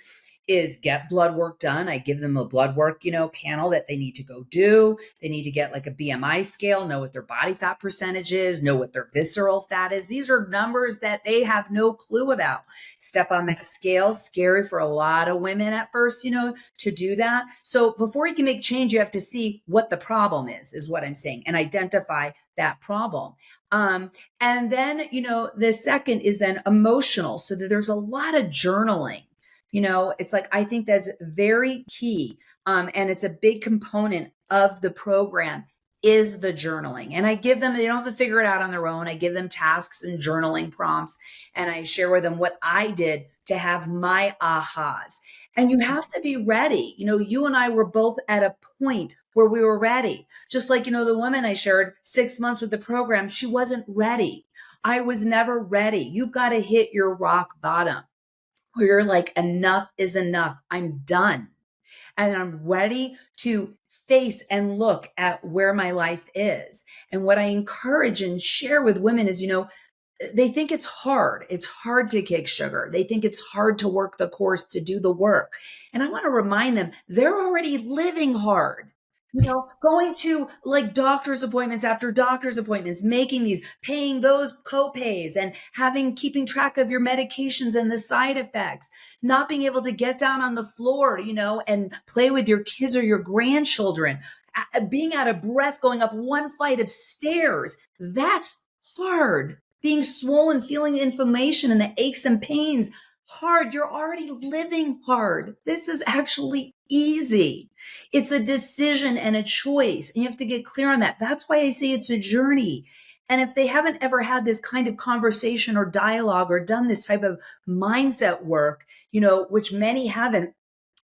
is get blood work done. I give them a blood work, panel that they need to go do. They need to get like a BMI scale, know what their body fat percentage is, know what their visceral fat is. These are numbers that they have no clue about. Step on that scale, scary for a lot of women at first, to do that. So before you can make change, you have to see what the problem is what I'm saying, and identify that problem. Um, and then, the second is then emotional. So that there's a lot of journaling. It's like, I think that's very key. And it's a big component of the program is the journaling. And I give them, they don't have to figure it out on their own. I give them tasks and journaling prompts, and I share with them what I did to have my ahas. And you have to be ready. You and I were both at a point where we were ready. Just like, the woman I shared 6 months with the program, she wasn't ready. I was never ready. You've got to hit your rock bottom where you're like, enough is enough. I'm done. And I'm ready to face and look at where my life is. And what I encourage and share with women is, they think it's hard. It's hard to kick sugar. They think it's hard to work the course, to do the work. And I want to remind them they're already living hard. Going to like doctor's appointments after doctor's appointments, making these, paying those copays and keeping track of your medications and the side effects, not being able to get down on the floor, and play with your kids or your grandchildren, being out of breath, going up one flight of stairs. That's hard. Being swollen, feeling inflammation and the aches and pains, hard. You're already living hard. This is actually easy. It's a decision and a choice. And you have to get clear on that. That's why I say it's a journey. And if they haven't ever had this kind of conversation or dialogue or done this type of mindset work, which many haven't,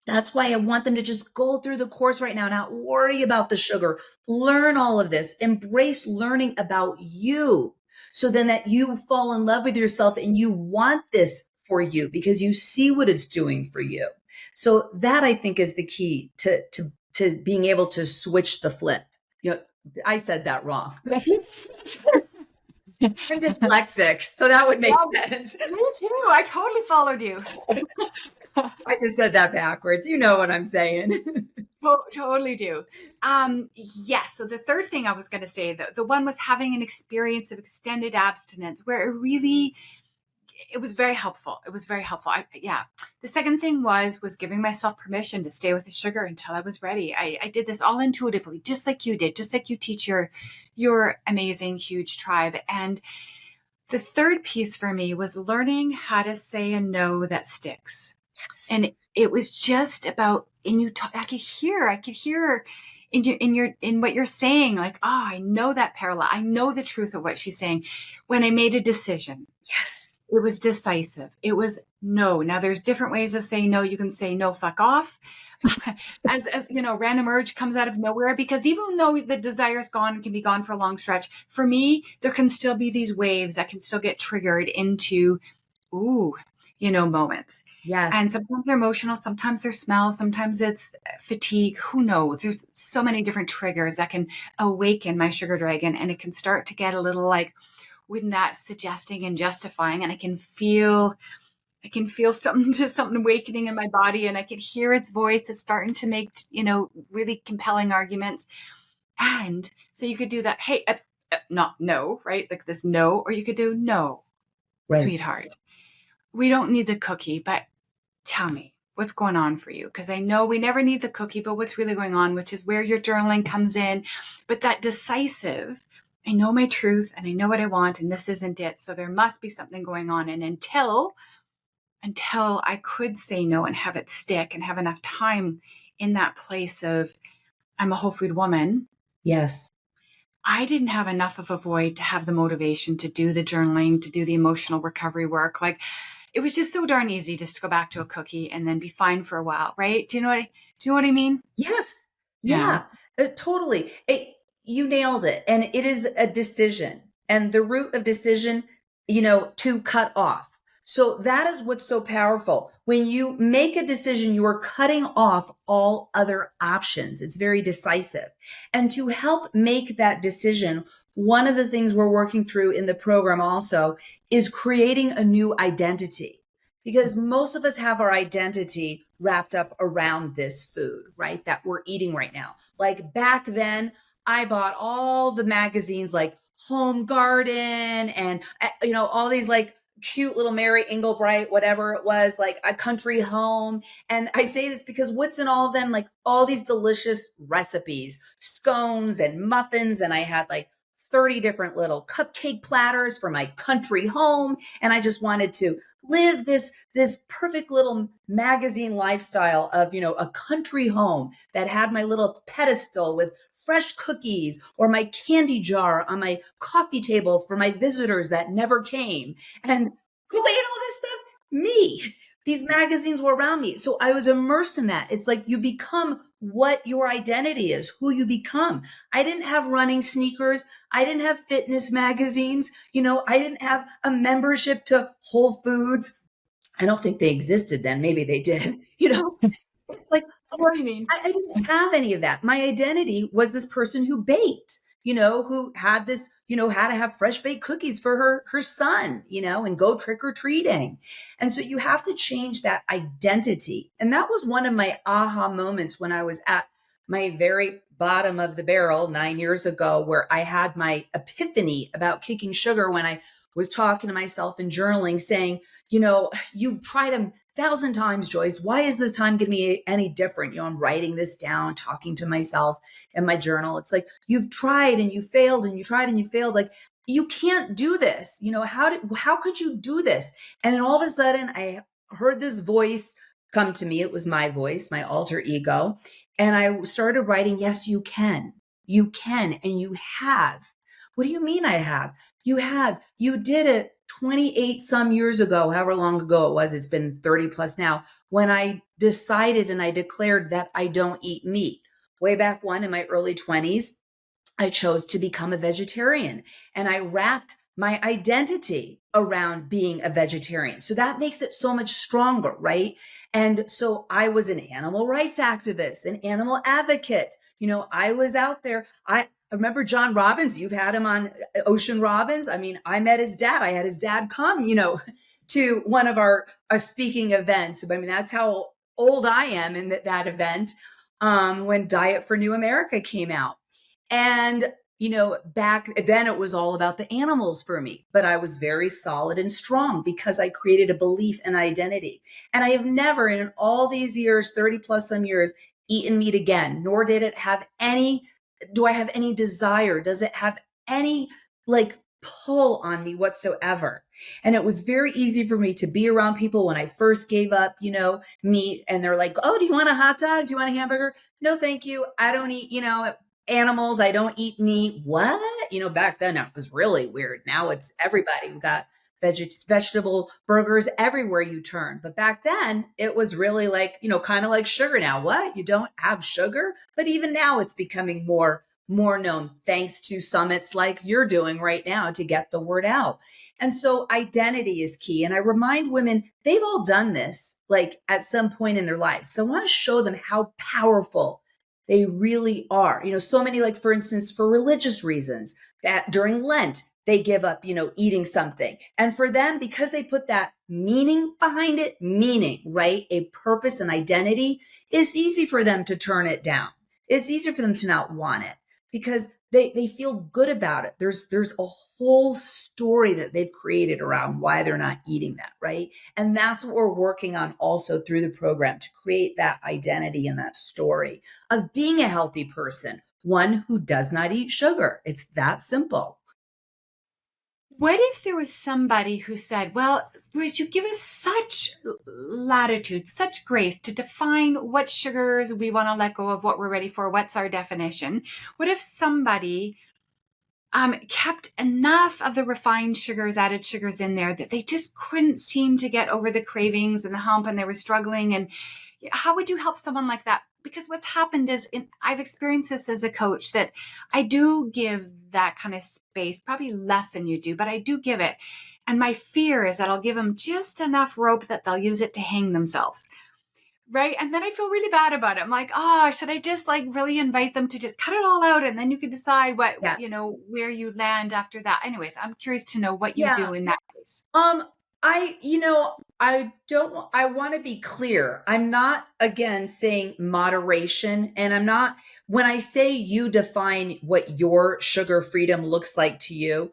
that's why I want them to just go through the course right now, not worry about the sugar, learn all of this, embrace learning about you. So then that you fall in love with yourself and you want this for you because you see what it's doing for you. So that I think is the key to being able to switch the flip. I said that wrong. I'm dyslexic, so that would make Well, sense. me too. I totally followed you. I just said that backwards. You know what I'm saying. Totally do. Yes. So the third thing I was going to say, the one was having an experience of extended abstinence where it was very helpful. It was very helpful. Yeah. The second thing was giving myself permission to stay with the sugar until I was ready. I did this all intuitively, just like you did, just like you teach your amazing, huge tribe. And the third piece for me was learning how to say a no that sticks. And it was just about, and I could hear in what you're saying, like, oh, I know that parallel. I know the truth of what she's saying. When I made a decision, Yes. it was decisive. It was no. Now there's different ways of saying no. You can say no, fuck off. as random urge comes out of nowhere, because even though the desire is gone and can be gone for a long stretch, for me, there can still be these waves that can still get triggered into, moments. Yes. And sometimes they're emotional, sometimes they're smell, sometimes it's fatigue. Who knows? There's so many different triggers that can awaken my sugar dragon, and it can start to get a little like, when that's suggesting and justifying, and I can feel something awakening in my body, and I can hear its voice. It's starting to make, really compelling arguments. And so you could do that. Hey, not no, right? Like this no, or you could do no, Right. sweetheart. We don't need the cookie, but tell me what's going on for you. Because I know we never need the cookie, but what's really going on, which is where your journaling comes in. But that decisive, I know my truth and I know what I want, and this isn't it. So there must be something going on. And until I could say no and have it stick and have enough time in that place of, I'm a whole food woman. Yes. I didn't have enough of a void to have the motivation to do the journaling, to do the emotional recovery work. Like, it was just so darn easy just to go back to a cookie and then be fine for a while, right? Do you know what I mean? Yes. Yeah. Yeah. Totally. You nailed it. And it is a decision. And the root of decision, to cut off. So that is what's so powerful. When you make a decision, you are cutting off all other options. It's very decisive. And to help make that decision, one of the things we're working through in the program also is creating a new identity, because most of us have our identity wrapped up around this food, right? That we're eating right now. Like back then, I bought all the magazines like Home Garden and, all these like cute little Mary Englebright, whatever it was, like A Country Home. And I say this because what's in all of them? Like all these delicious recipes, scones and muffins. And I had like 30 different little cupcake platters for my country home. And I just wanted to live this perfect little magazine lifestyle of, a country home that had my little pedestal with fresh cookies, or my candy jar on my coffee table for my visitors that never came. And who ate all this stuff? Me. These magazines were around me. So I was immersed in that. It's like you become what your identity is, who you become. I didn't have running sneakers. I didn't have fitness magazines. I didn't have a membership to Whole Foods. I don't think they existed then. Maybe they did. It's like, What do you mean? I didn't have any of that. My identity was this person who baked, who had this, had to have fresh baked cookies for her son, and go trick or treating. And so you have to change that identity. And that was one of my aha moments when I was at my very bottom of the barrel 9 years ago, where I had my epiphany about kicking sugar when I was talking to myself and journaling, saying, you've tried 1,000 times, Joyce. Why is this time going to be any different? I'm writing this down, talking to myself in my journal. It's like, you've tried and you failed, and you tried and you failed. Like, you can't do this. How could you do this? And then all of a sudden I heard this voice come to me. It was my voice, my alter ego. And I started writing, yes, you can. You can. And you have. What do you mean I have? You have. You did it 28 some years ago, however long ago it was. It's been 30 plus now, when I decided and I declared that I don't eat meat. Way back when, in my early 20s, I chose to become a vegetarian, and I wrapped my identity around being a vegetarian. So that makes it so much stronger, right? And so I was an animal rights activist, an animal advocate. I was out there. I remember John Robbins. You've had him on, Ocean Robbins. I mean, I met his dad. I had his dad come, to one of our speaking events. I mean, that's how old I am in that event, when Diet for New America came out. And back then it was all about the animals for me, but I was very solid and strong because I created a belief and identity. And I have never in all these years, 30 plus some years, eaten meat again, nor do I have any desire? Does it have any like pull on me whatsoever? And it was very easy for me to be around people when I first gave up, meat, and they're like, "Oh, do you want a hot dog? Do you want a hamburger?" No, thank you. I don't eat, animals. I don't eat meat. What? Back then it was really weird. Now it's everybody. We've got vegetable burgers everywhere you turn. But back then it was really like, kind of like sugar now. What? You don't have sugar? But even now it's becoming more known thanks to summits like you're doing right now to get the word out. And so identity is key. And I remind women they've all done this like at some point in their lives. So I want to show them how powerful they really are. So many, like, for instance, for religious reasons, that during Lent, they give up, eating something. And for them, because they put that meaning behind it, right? A purpose and identity, it's easy for them to turn it down. It's easier for them to not want it because they feel good about it. There's a whole story that they've created around why they're not eating that, right? And that's what we're working on also through the program, to create that identity and that story of being a healthy person, one who does not eat sugar. It's that simple. What if there was somebody who said, well, Joyce, you give us such latitude, such grace to define what sugars we want to let go of, what we're ready for, what's our definition? What if somebody kept enough of the refined sugars, added sugars in there that they just couldn't seem to get over the cravings and the hump and they were struggling? And how would you help someone like that? Because what's happened is, I've experienced this as a coach, that I do give that kind of space, probably less than you do, but I do give it. And my fear is that I'll give them just enough rope that they'll use it to hang themselves. Right. And then I feel really bad about it. I'm like, oh, should I just like really invite them to just cut it all out? And then you can decide Yeah. where you land after that. Anyways, I'm curious to know what you Yeah. do in that case. I want to be clear. I'm not, again, saying moderation. And when I say you define what your sugar freedom looks like to you,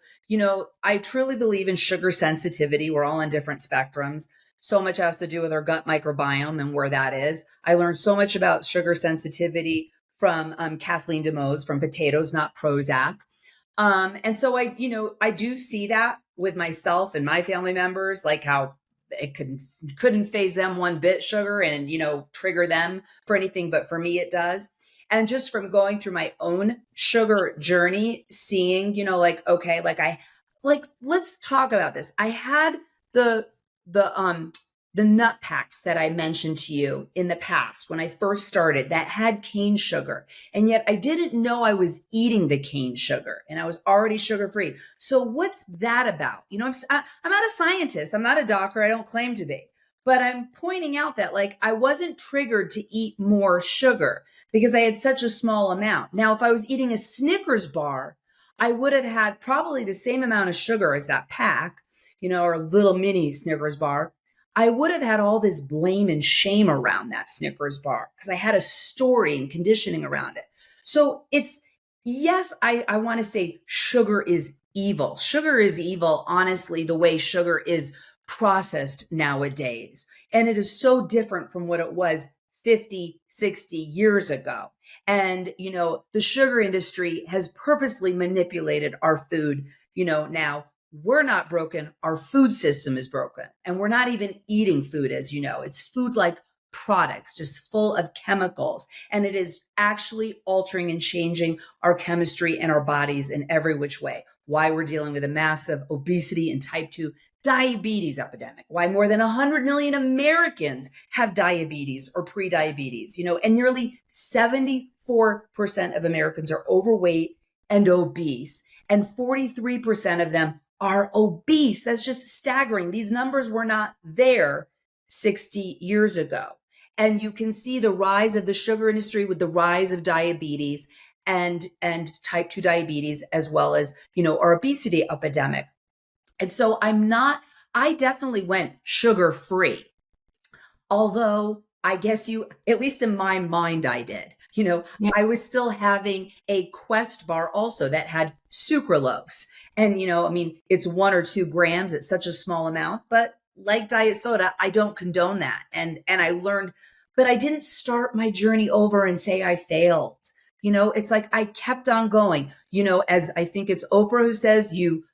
I truly believe in sugar sensitivity. We're all on different spectrums. So much has to do with our gut microbiome and where that is. I learned so much about sugar sensitivity from Kathleen DeMose from Potatoes Not Prozac. And so I do see that with myself and my family members, like how it couldn't phase them one bit, sugar, and, trigger them for anything. But for me, it does. And just from going through my own sugar journey, seeing, okay, let's talk about this. I had the nut packs that I mentioned to you in the past when I first started that had cane sugar. And yet I didn't know I was eating the cane sugar and I was already sugar free. So what's that about? I'm not a scientist. I'm not a doctor. I don't claim to be, but I'm pointing out that I wasn't triggered to eat more sugar because I had such a small amount. Now, if I was eating a Snickers bar, I would have had probably the same amount of sugar as that pack, or a little mini Snickers bar. I would have had all this blame and shame around that Snickers bar because I had a story and conditioning around it. So yes, I want to say sugar is evil. Sugar is evil, honestly, the way sugar is processed nowadays. And it is so different from what it was 50, 60 years ago. And, the sugar industry has purposely manipulated our food, now. We're not broken. Our food system is broken. And we're not even eating food, as you know. It's food like products, just full of chemicals. And it is actually altering and changing our chemistry and our bodies in every which way. Why we're dealing with a massive obesity and type 2 diabetes epidemic. Why more than 100 million Americans have diabetes or pre-diabetes, and nearly 74% of Americans are overweight and obese. And 43% of them are obese. That's just staggering. These numbers were not there 60 years ago. And you can see the rise of the sugar industry with the rise of diabetes and type 2 diabetes, as well as, our obesity epidemic. And so I definitely went sugar free. Although I guess at least in my mind, I did. Yeah. I was still having a Quest bar also that had sucralose. And, it's 1 or 2 grams. It's such a small amount, but like diet soda, I don't condone that. And I learned, but I didn't start my journey over and say I failed. It's like I kept on going, as I think it's Oprah who says, you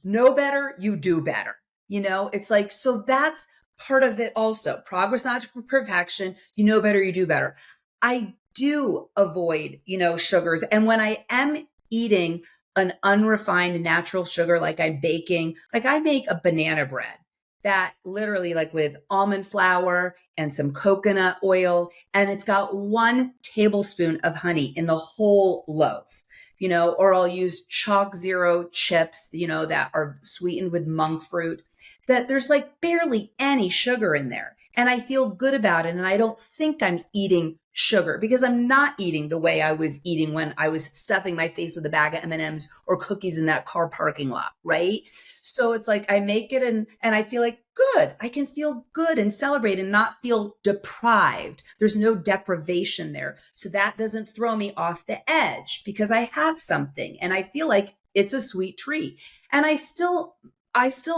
know better, you do better. It's like, so that's part of it also. Progress, not perfection. You know better, you do better. I do avoid, sugars. And when I am eating an unrefined natural sugar, like I'm baking, like I make a banana bread that literally like with almond flour and some coconut oil, and it's got 1 tablespoon of honey in the whole loaf. Or I'll use chalk zero chips, that are sweetened with monk fruit, that there's like barely any sugar in there. And I feel good about it. And I don't think I'm eating sugar because I'm not eating the way I was eating when I was stuffing my face with a bag of M&Ms or cookies in that car parking lot, right? So it's like I make it and I feel like good. I can feel good and celebrate and not feel deprived. There's no deprivation there. So that doesn't throw me off the edge because I have something and I feel like it's a sweet treat. And I still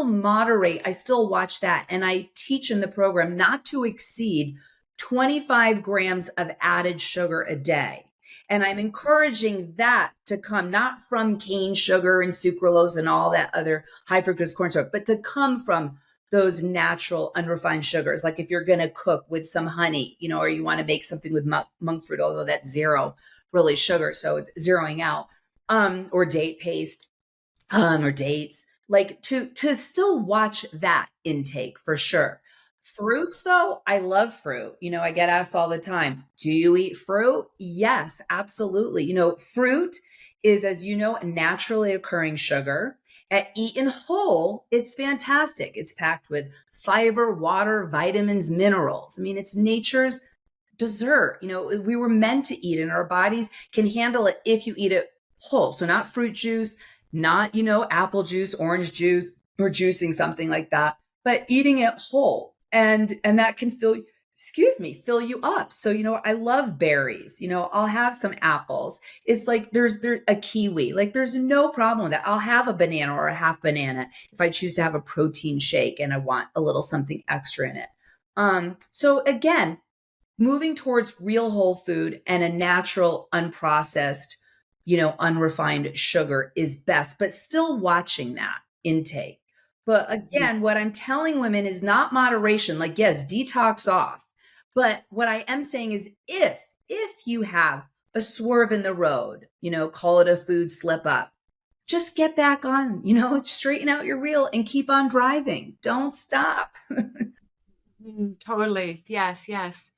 moderate, I still watch that. And I teach in the program not to exceed 25 grams of added sugar a day. And I'm encouraging that to come not from cane sugar and sucralose and all that other high fructose corn syrup, but to come from those natural unrefined sugars. Like if you're going to cook with some honey, or you want to make something with monk fruit, although that's zero really sugar. So it's zeroing out, or date paste, or dates, like to still watch that intake for sure. Fruits though, I love fruit. I get asked all the time, do you eat fruit? Yes, absolutely. Fruit is, as you know, a naturally occurring sugar. Eaten whole, it's fantastic. It's packed with fiber, water, vitamins, minerals. I mean, it's nature's dessert. We were meant to eat it, and our bodies can handle it if you eat it whole. So not fruit juice, not, apple juice, orange juice, or juicing something like that, but eating it whole. And that can fill you up. So, I love berries. I'll have some apples. It's like there's a kiwi. Like there's no problem with that. I'll have a banana or a half banana if I choose to have a protein shake and I want a little something extra in it. So again, moving towards real whole food and a natural, unprocessed, unrefined sugar is best, but still watching that intake. But again, what I'm telling women is not moderation. Like, yes, detox off. But what I am saying is if you have a swerve in the road, call it a food slip up, just get back on, straighten out your wheel and keep on driving. Don't stop. Totally. Yes, yes.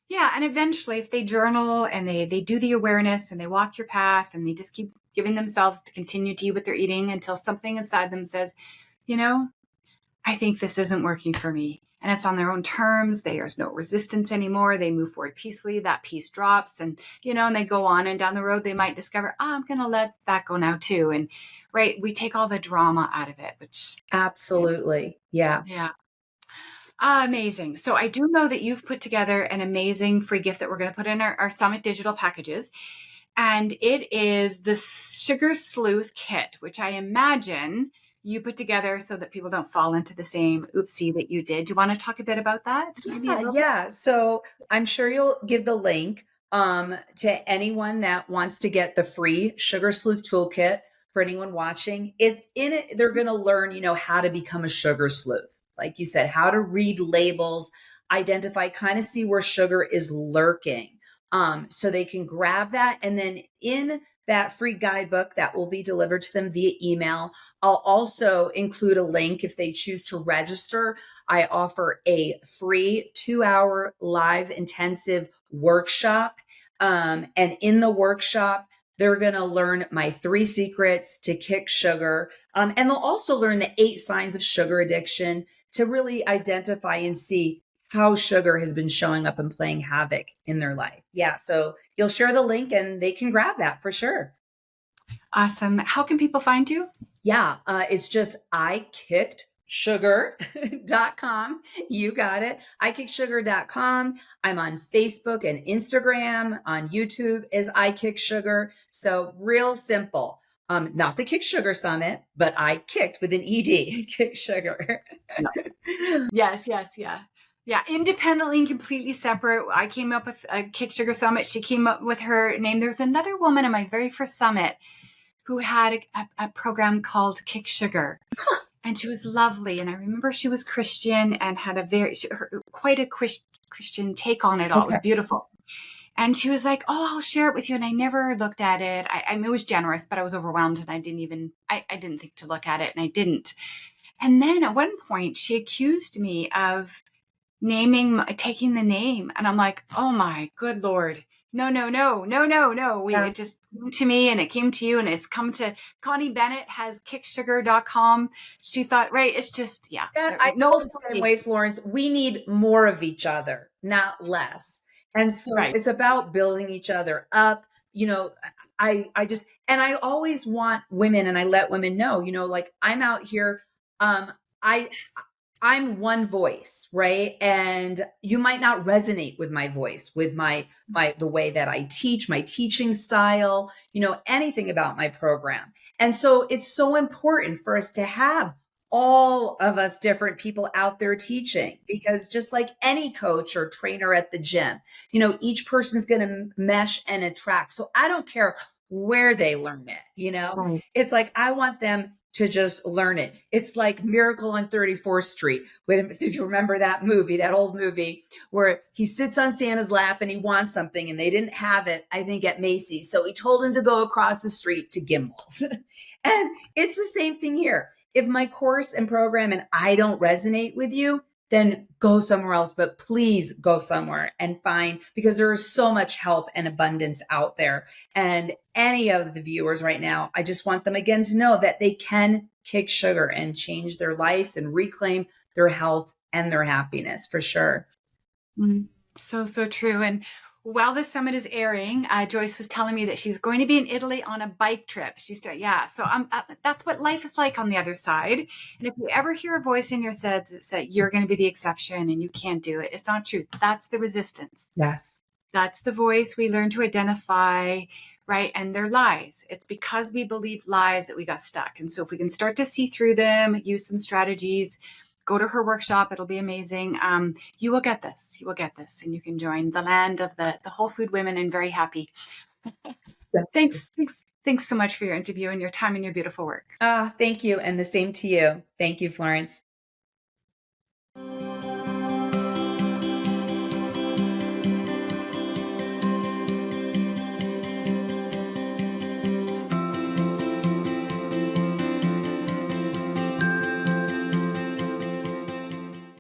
Yeah, and eventually if they journal and they do the awareness and they walk your path and they just keep giving themselves to continue to eat what they're eating until something inside them says, I think this isn't working for me. And it's on their own terms. There's no resistance anymore. They move forward peacefully. That piece drops and, and they go on and down the road, they might discover, I'm going to let that go now too. And right, we take all the drama out of it, which Absolutely. Yeah. yeah. Amazing. So I do know that you've put together an amazing free gift that we're going to put in our Summit digital packages. And it is the Sugar Sleuth Kit, which I imagine you put together so that people don't fall into the same oopsie that you did. Do you want to talk a bit about that? Yeah. So I'm sure you'll give the link to anyone that wants to get the free Sugar Sleuth Toolkit. For anyone watching, it's in it. They're going to learn, how to become a sugar sleuth. Like you said, how to read labels, identify, kind of see where sugar is lurking. So they can grab that. And then in that free guidebook that will be delivered to them via email, I'll also include a link if they choose to register. I offer a free 2-hour live intensive workshop. And in the workshop, They're going to learn my 3 secrets to kick sugar. And they'll also learn the 8 signs of sugar addiction to really identify and see how sugar has been showing up and playing havoc in their life. Yeah. So you'll share the link and they can grab that for sure. Awesome. How can people find you? Yeah. It's just ikicksugar.com. You got it. ikicksugar.com. I'm on Facebook and Instagram. On YouTube is ikicksugar. So real simple. Not the Kick Sugar Summit, but I kicked with an ED, Kick Sugar. Yes, yes, yeah. Yeah, independently and completely separate. I came up with a Kick Sugar Summit. She came up with her name. There's another woman in my very first summit who had a program called Kick Sugar. And she was lovely. And I remember she was Christian and had quite a Christian take on it all. It was Okay. beautiful. And she was like, "Oh, I'll share it with you." And I never looked at it. I mean, it was generous, but I was overwhelmed and I didn't think to look at it and I didn't. And then at one point she accused me of taking the name. And I'm like, "Oh my good Lord. No, no, no, no, no, no." Yeah. It just came to me and it came to you and it's come to Connie Bennett has kicksugar.com. She thought, right. It's just, yeah, That there I is no feel the same way, Florence. We need more of each other, not less. And so right. it's about building each other up. You know, I just, and I always want women, and I let women know, like I'm out here. Um, I I'm one voice, right? And you might not resonate with my voice, with the way that I teach, my teaching style, anything about my program. And so it's so important for us to have all of us different people out there teaching, because just like any coach or trainer at the gym, each person is going to mesh and attract. So I don't care where they learn it. Right. It's like I want them to just learn it. It's like Miracle on 34th Street. If you remember that movie, that old movie where he sits on Santa's lap and he wants something and they didn't have it, I think at Macy's. So he told him to go across the street to Gimbel's. And it's the same thing here. If my course and program and I don't resonate with you, then go somewhere else. But please go somewhere and find, because there is so much help and abundance out there. And any of the viewers right now, I just want them again to know that they can kick sugar and change their lives and reclaim their health and their happiness for sure. So, so true. And while the summit is airing, Joyce was telling me that she's going to be in Italy on a bike trip. Yeah. So that's what life is like on the other side. And if you ever hear a voice in your head that says you're going to be the exception and you can't do it, it's not true. That's the resistance. Yes. That's the voice we learn to identify, right? And they're lies. It's because we believe lies that we got stuck. And so if we can start to see through them, use some strategies, go to her workshop, it'll be amazing. You will get this. You will get this. And you can join the land of the whole food women and very happy. Thanks so much for your interview and your time and your beautiful work. Thank you. And the same to you. Thank you, Florence.